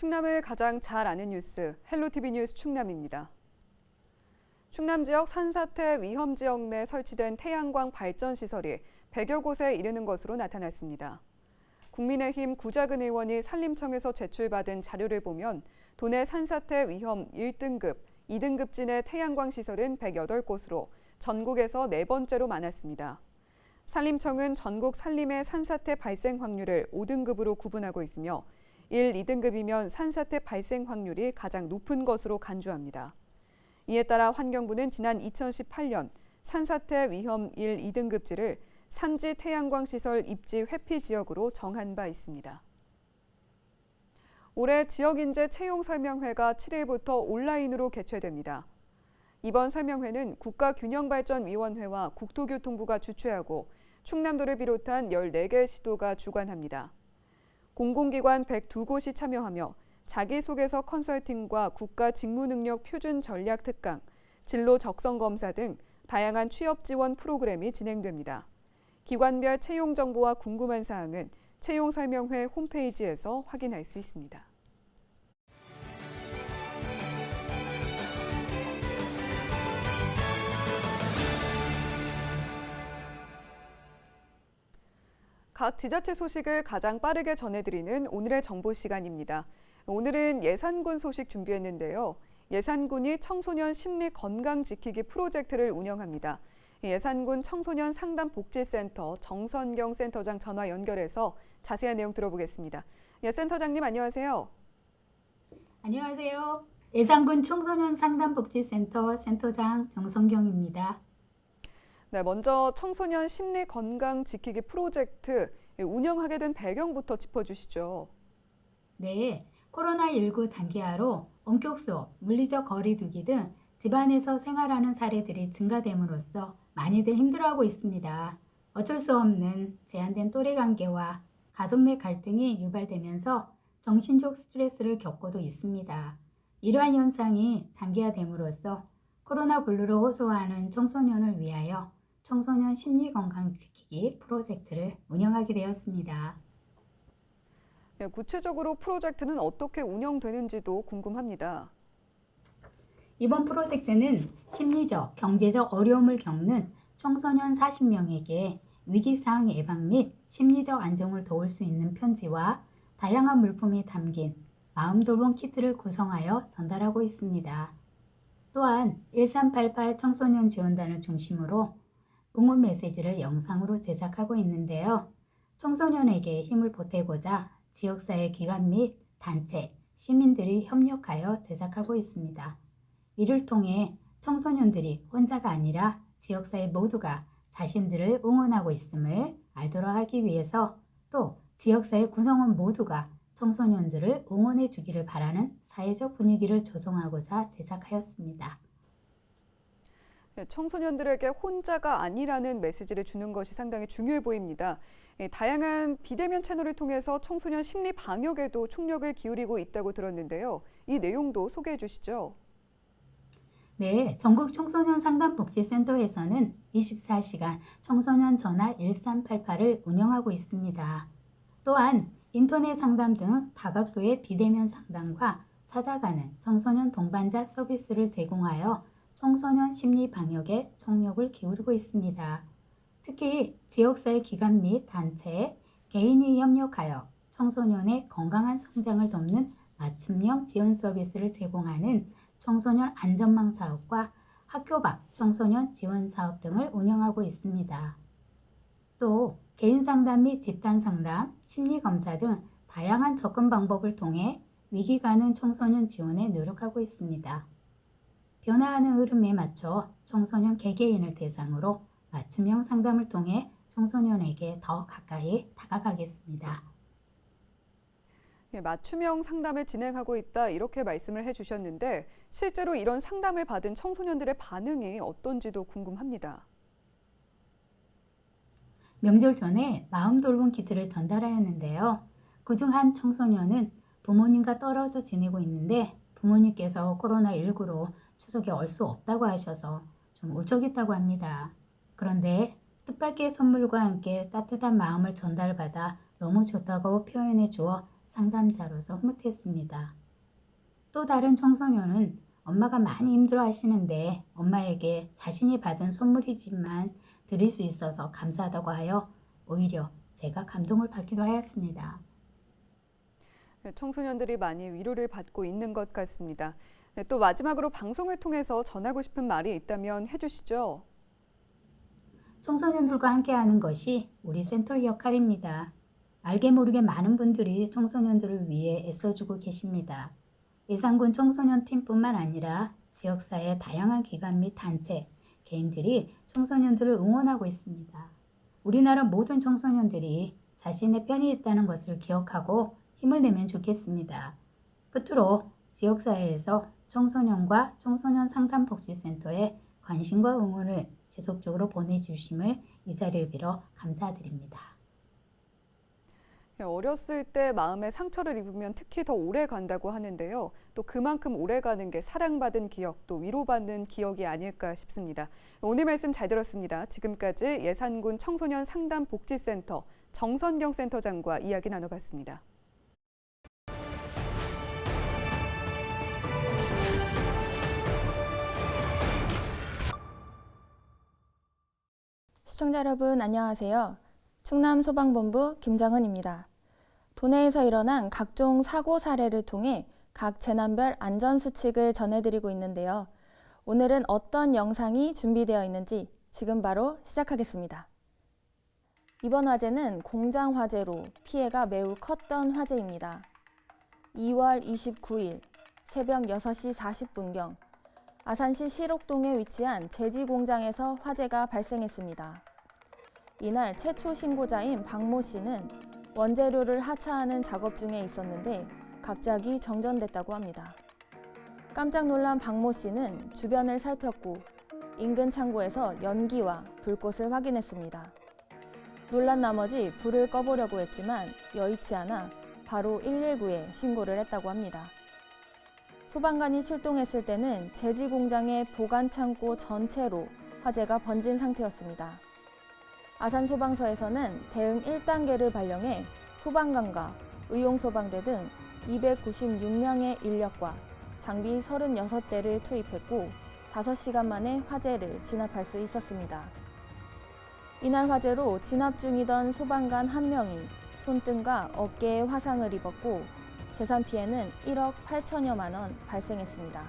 충남을 가장 잘 아는 뉴스, 헬로티비 뉴스 충남입니다. 충남 지역 산사태 위험 지역 내 설치된 태양광 발전 시설이 100여 곳에 이르는 것으로 나타났습니다. 국민의힘 구자근 의원이 산림청에서 제출받은 자료를 보면 도내 산사태 위험 1등급, 2등급진의 태양광 시설은 108곳으로 전국에서 네 번째로 많았습니다. 산림청은 전국 산림의 산사태 발생 확률을 5등급으로 구분하고 있으며 1, 2등급이면 산사태 발생 확률이 가장 높은 것으로 간주합니다. 이에 따라 환경부는 지난 2018년 산사태 위험 1, 2등급지를 산지 태양광 시설 입지 회피 지역으로 정한 바 있습니다. 올해 지역인재 채용 설명회가 7일부터 온라인으로 개최됩니다. 이번 설명회는 국가균형발전위원회와 국토교통부가 주최하고 충남도를 비롯한 14개 시도가 주관합니다. 공공기관 102곳이 참여하며 자기소개서 컨설팅과 국가직무능력 표준 전략 특강, 진로 적성 검사 등 다양한 취업 지원 프로그램이 진행됩니다. 기관별 채용 정보와 궁금한 사항은 채용 설명회 홈페이지에서 확인할 수 있습니다. 각 지자체 소식을 가장 빠르게 전해드리는 오늘의 정보 시간입니다. 오늘은 예산군 소식 준비했는데요. 예산군이 청소년 심리 건강 지키기 프로젝트를 운영합니다. 예산군 청소년 상담복지센터 정선경 센터장 전화 연결해서 자세한 내용 들어보겠습니다. 예, 센터장님 안녕하세요. 안녕하세요. 예산군 청소년 상담복지센터 센터장 정선경입니다. 네, 먼저 청소년 심리 건강 지키기 프로젝트 운영하게 된 배경부터 짚어주시죠. 네, 코로나19 장기화로 원격 수업, 물리적 거리 두기 등 집안에서 생활하는 사례들이 증가됨으로써 많이들 힘들어하고 있습니다. 어쩔 수 없는 제한된 또래 관계와 가족 내 갈등이 유발되면서 정신적 스트레스를 겪고도 있습니다. 이러한 현상이 장기화됨으로써 코로나 블루를 호소하는 청소년을 위하여 청소년 심리 건강 지키기 프로젝트를 운영하게 되었습니다. 네, 구체적으로 프로젝트는 어떻게 운영되는지도 궁금합니다. 이번 프로젝트는 심리적, 경제적 어려움을 겪는 청소년 40명에게 위기상황 예방 및 심리적 안정을 도울 수 있는 편지와 다양한 물품이 담긴 마음돌봄 키트를 구성하여 전달하고 있습니다. 또한 1388 청소년 지원단을 중심으로 응원 메시지를 영상으로 제작하고 있는데요. 청소년에게 힘을 보태고자 지역사회 기관 및 단체, 시민들이 협력하여 제작하고 있습니다. 이를 통해 청소년들이 혼자가 아니라 지역사회 모두가 자신들을 응원하고 있음을 알도록 하기 위해서 또 지역사회 구성원 모두가 청소년들을 응원해 주기를 바라는 사회적 분위기를 조성하고자 제작하였습니다. 네, 청소년들에게 혼자가 아니라는 메시지를 주는 것이 상당히 중요해 보입니다. 다양한 비대면 채널을 통해서 청소년 심리 방역에도 총력을 기울이고 있다고 들었는데요. 이 내용도 소개해 주시죠. 네, 전국 청소년 상담복지센터에서는 24시간 청소년 전화 1388을 운영하고 있습니다. 또한 인터넷 상담 등 다각도의 비대면 상담과 찾아가는 청소년 동반자 서비스를 제공하여 청소년 심리 방역에 총력을 기울이고 있습니다. 특히 지역사회 기관 및 단체, 개인이 협력하여 청소년의 건강한 성장을 돕는 맞춤형 지원 서비스를 제공하는 청소년 안전망 사업과 학교 밖 청소년 지원 사업 등을 운영하고 있습니다. 또 개인 상담 및 집단 상담, 심리 검사 등 다양한 접근 방법을 통해 위기 가는 청소년 지원에 노력하고 있습니다. 변화하는 흐름에 맞춰 청소년 개개인을 대상으로 맞춤형 상담을 통해 청소년에게 더 가까이 다가가겠습니다. 예, 맞춤형 상담을 진행하고 있다 이렇게 말씀을 해주셨는데 실제로 이런 상담을 받은 청소년들의 반응이 어떤지도 궁금합니다. 명절 전에 마음돌봄 키트를 전달하였는데요. 그중 한 청소년은 부모님과 떨어져 지내고 있는데 부모님께서 코로나19로 추석에 올 수 없다고 하셔서 좀 울적했다고 합니다. 그런데 뜻밖의 선물과 함께 따뜻한 마음을 전달받아 너무 좋다고 표현해 주어 상담자로서 흐뭇했습니다. 또 다른 청소년은 엄마가 많이 힘들어 하시는데 엄마에게 자신이 받은 선물이지만 드릴 수 있어서 감사하다고 하여 오히려 제가 감동을 받기도 하였습니다. 네, 청소년들이 많이 위로를 받고 있는 것 같습니다. 네, 또 마지막으로 방송을 통해서 전하고 싶은 말이 있다면 해주시죠. 청소년들과 함께하는 것이 우리 센터의 역할입니다. 알게 모르게 많은 분들이 청소년들을 위해 애써주고 계십니다. 예산군 청소년 팀뿐만 아니라 지역사회 다양한 기관 및 단체, 개인들이 청소년들을 응원하고 있습니다. 우리나라 모든 청소년들이 자신의 편이 있다는 것을 기억하고 힘을 내면 좋겠습니다. 끝으로 지역사회에서 청소년과 청소년 상담복지센터에 관심과 응원을 지속적으로 보내주심을 이 자리를 빌어 감사드립니다. 네, 어렸을 때 마음에 상처를 입으면 특히 더 오래 간다고 하는데요. 또 그만큼 오래 가는 게 사랑받은 기억, 또 위로받는 기억이 아닐까 싶습니다. 오늘 말씀 잘 들었습니다. 지금까지 예산군 청소년 상담복지센터 정선경 센터장과 이야기 나눠봤습니다. 시청자 여러분 안녕하세요. 충남소방본부 김정은입니다. 도내에서 일어난 각종 사고 사례를 통해 각 재난별 안전수칙을 전해드리고 있는데요. 오늘은 어떤 영상이 준비되어 있는지 지금 바로 시작하겠습니다. 이번 화재는 공장 화재로 피해가 매우 컸던 화재입니다. 2월 29일 새벽 6시 40분경 아산시 실옥동에 위치한 제지 공장에서 화재가 발생했습니다. 이날 최초 신고자인 박모 씨는 원재료를 하차하는 작업 중에 있었는데 갑자기 정전됐다고 합니다. 깜짝 놀란 박모 씨는 주변을 살폈고 인근 창고에서 연기와 불꽃을 확인했습니다. 놀란 나머지 불을 꺼보려고 했지만 여의치 않아 바로 119에 신고를 했다고 합니다. 소방관이 출동했을 때는 제지 공장의 보관 창고 전체로 화재가 번진 상태였습니다. 아산소방서에서는 대응 1단계를 발령해 소방관과 의용소방대 등 296명의 인력과 장비 36대를 투입했고 5시간 만에 화재를 진압할 수 있었습니다. 이날 화재로 진압 중이던 소방관 1명이 손등과 어깨에 화상을 입었고 재산 피해는 1억 8천여만 원 발생했습니다.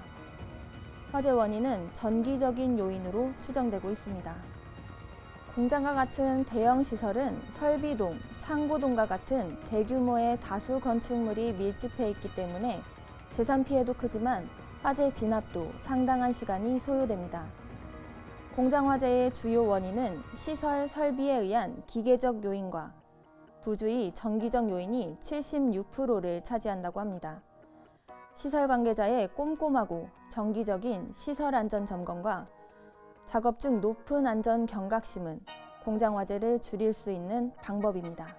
화재 원인은 전기적인 요인으로 추정되고 있습니다. 공장과 같은 대형 시설은 설비동, 창고동과 같은 대규모의 다수 건축물이 밀집해 있기 때문에 재산 피해도 크지만 화재 진압도 상당한 시간이 소요됩니다. 공장 화재의 주요 원인은 시설 설비에 의한 기계적 요인과 부주의 전기적 요인이 76%를 차지한다고 합니다. 시설 관계자의 꼼꼼하고 정기적인 시설 안전 점검과 작업 중 높은 안전 경각심은 공장 화재를 줄일 수 있는 방법입니다.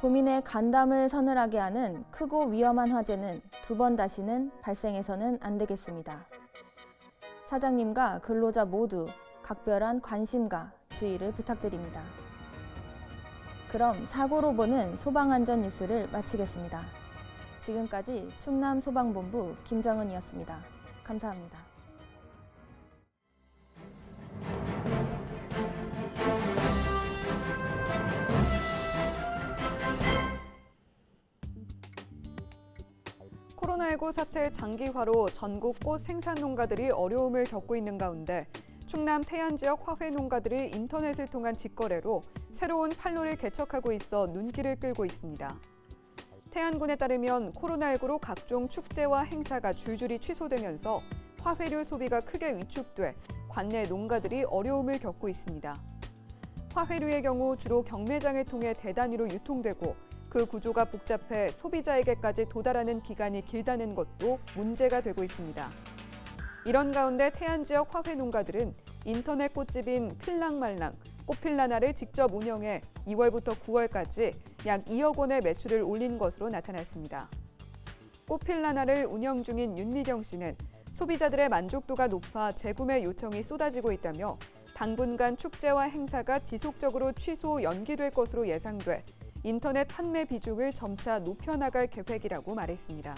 도민의 간담을 서늘하게 하는 크고 위험한 화재는 2번 다시는 발생해서는 안 되겠습니다. 사장님과 근로자 모두 각별한 관심과 주의를 부탁드립니다. 그럼 사고로 보는 소방안전 뉴스를 마치겠습니다. 지금까지 충남소방본부 김정은이었습니다. 감사합니다. 코로나19 사태 장기화로 전국 꽃 생산 농가들이 어려움을 겪고 있는 가운데 충남 태안 지역 화훼 농가들이 인터넷을 통한 직거래로 새로운 판로를 개척하고 있어 눈길을 끌고 있습니다. 태안군에 따르면 코로나19로 각종 축제와 행사가 줄줄이 취소되면서 화훼류 소비가 크게 위축돼 관내 농가들이 어려움을 겪고 있습니다. 화훼류의 경우 주로 경매장을 통해 대단위로 유통되고 그 구조가 복잡해 소비자에게까지 도달하는 기간이 길다는 것도 문제가 되고 있습니다. 이런 가운데 태안 지역 화훼 농가들은 인터넷 꽃집인 필랑말랑, 꽃필라나를 직접 운영해 2월부터 9월까지 약 2억 원의 매출을 올린 것으로 나타났습니다. 꽃필라나를 운영 중인 윤미경 씨는 소비자들의 만족도가 높아 재구매 요청이 쏟아지고 있다며 당분간 축제와 행사가 지속적으로 취소 연기될 것으로 예상돼 인터넷 판매 비중을 점차 높여나갈 계획이라고 말했습니다.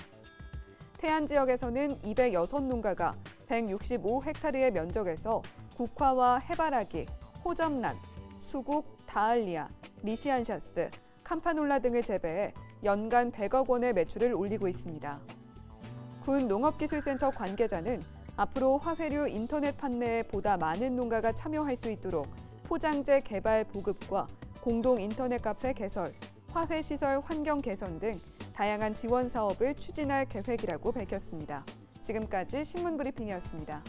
태안 지역에서는 206농가가 165헥타르의 면적에서 국화와 해바라기, 호접란, 수국, 다알리아, 리시안샤스, 캄파놀라 등을 재배해 연간 100억 원의 매출을 올리고 있습니다. 군 농업기술센터 관계자는 앞으로 화훼류 인터넷 판매에 보다 많은 농가가 참여할 수 있도록 포장재 개발 보급과 공동 인터넷 카페 개설, 화훼 시설 환경 개선 등 다양한 지원 사업을 추진할 계획이라고 밝혔습니다. 지금까지 신문 브리핑이었습니다.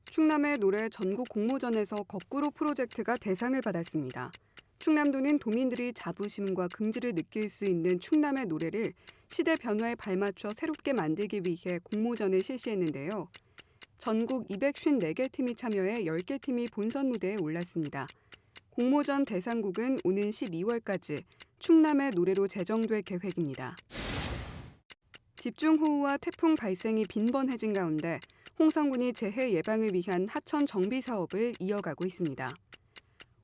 충남의 노래 전국 공모전에서 거꾸로 프로젝트가 대상을 받았습니다. 충남도는 도민들이 자부심과 긍지를 느낄 수 있는 충남의 노래를 시대 변화에 발맞춰 새롭게 만들기 위해 공모전을 실시했는데요. 전국 254개 팀이 참여해 10개 팀이 본선 무대에 올랐습니다. 공모전 대상곡은 오는 12월까지 충남의 노래로 제정될 계획입니다. 집중호우와 태풍 발생이 빈번해진 가운데 홍성군이 재해 예방을 위한 하천 정비 사업을 이어가고 있습니다.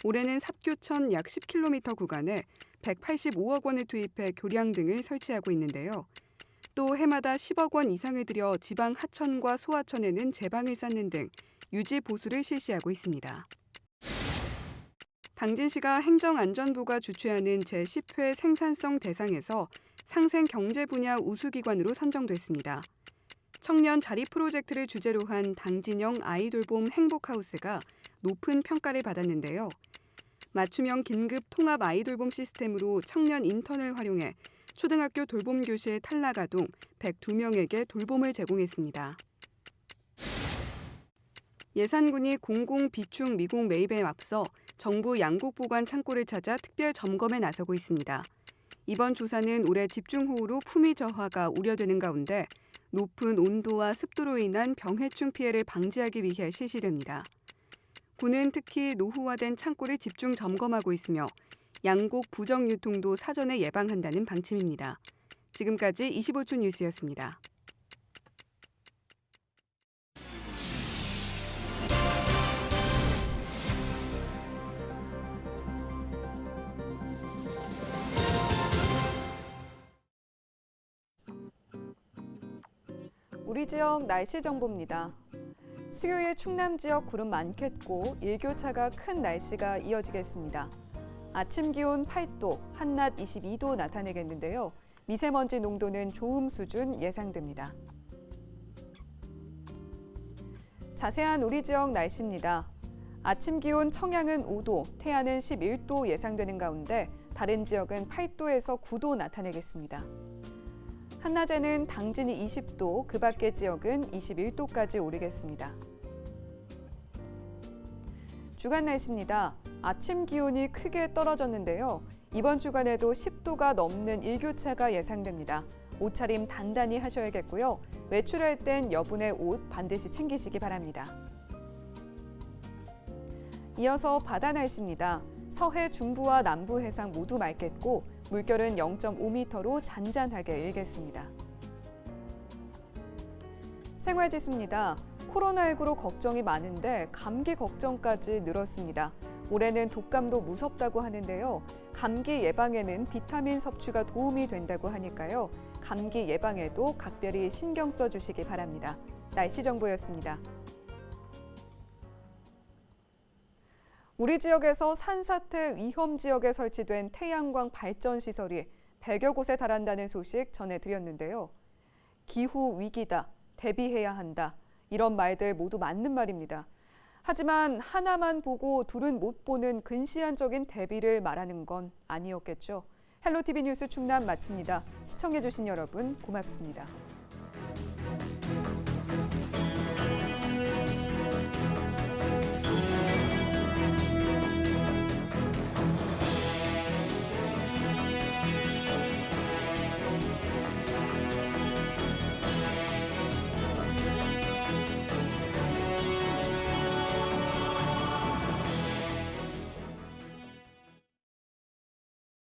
올해는 삽교천 약 10km 구간에 185억 원을 투입해 교량 등을 설치하고 있는데요. 또 해마다 10억 원 이상을 들여 지방 하천과 소하천에는 제방을 쌓는 등 유지 보수를 실시하고 있습니다. 당진시가 행정안전부가 주최하는 제10회 생산성 대상에서 상생 경제 분야 우수기관으로 선정됐습니다. 청년 자립 프로젝트를 주제로 한 당진형 아이돌봄 행복하우스가 높은 평가를 받았는데요. 맞춤형 긴급 통합 아이돌봄 시스템으로 청년 인턴을 활용해 초등학교 돌봄 교실 탈락 아동 102명에게 돌봄을 제공했습니다. 예산군이 공공 비축 미국 매입에 앞서 정부 양국 보관 창고를 찾아 특별 점검에 나서고 있습니다. 이번 조사는 올해 집중호우로 품위 저하가 우려되는 가운데 높은 온도와 습도로 인한 병해충 피해를 방지하기 위해 실시됩니다. 군은 특히 노후화된 창고를 집중 점검하고 있으며 양곡 부정 유통도 사전에 예방한다는 방침입니다. 지금까지 25초 뉴스였습니다. 우리 지역 날씨 정보입니다. 수요일 충남 지역 구름 많겠고 일교차가 큰 날씨가 이어지겠습니다. 아침 기온 8도, 한낮 22도 나타내겠는데요. 미세먼지 농도는 좋음 수준 예상됩니다. 자세한 우리 지역 날씨입니다. 아침 기온 청양은 5도, 태안은 11도 예상되는 가운데 다른 지역은 8도에서 9도 나타내겠습니다. 한낮에는 당진이 20도, 그 밖의 지역은 21도까지 오르겠습니다. 주간 날씨입니다. 아침 기온이 크게 떨어졌는데요. 이번 주간에도 10도가 넘는 일교차가 예상됩니다. 옷차림 단단히 하셔야겠고요. 외출할 땐 여분의 옷 반드시 챙기시기 바랍니다. 이어서 바다 날씨입니다. 서해 중부와 남부 해상 모두 맑겠고 물결은 0.5m로 잔잔하게 일겠습니다. 생활지수입니다. 코로나19로 걱정이 많은데 감기 걱정까지 늘었습니다. 올해는 독감도 무섭다고 하는데요. 감기 예방에는 비타민 섭취가 도움이 된다고 하니까요. 감기 예방에도 각별히 신경 써주시기 바랍니다. 날씨 정보였습니다. 우리 지역에서 산사태 위험 지역에 설치된 태양광 발전 시설이 100여 곳에 달한다는 소식 전해드렸는데요. 기후 위기다, 대비해야 한다, 이런 말들 모두 맞는 말입니다. 하지만 하나만 보고 둘은 못 보는 근시안적인 대비를 말하는 건 아니었겠죠. 헬로티비 뉴스 충남 마칩니다. 시청해주신 여러분 고맙습니다.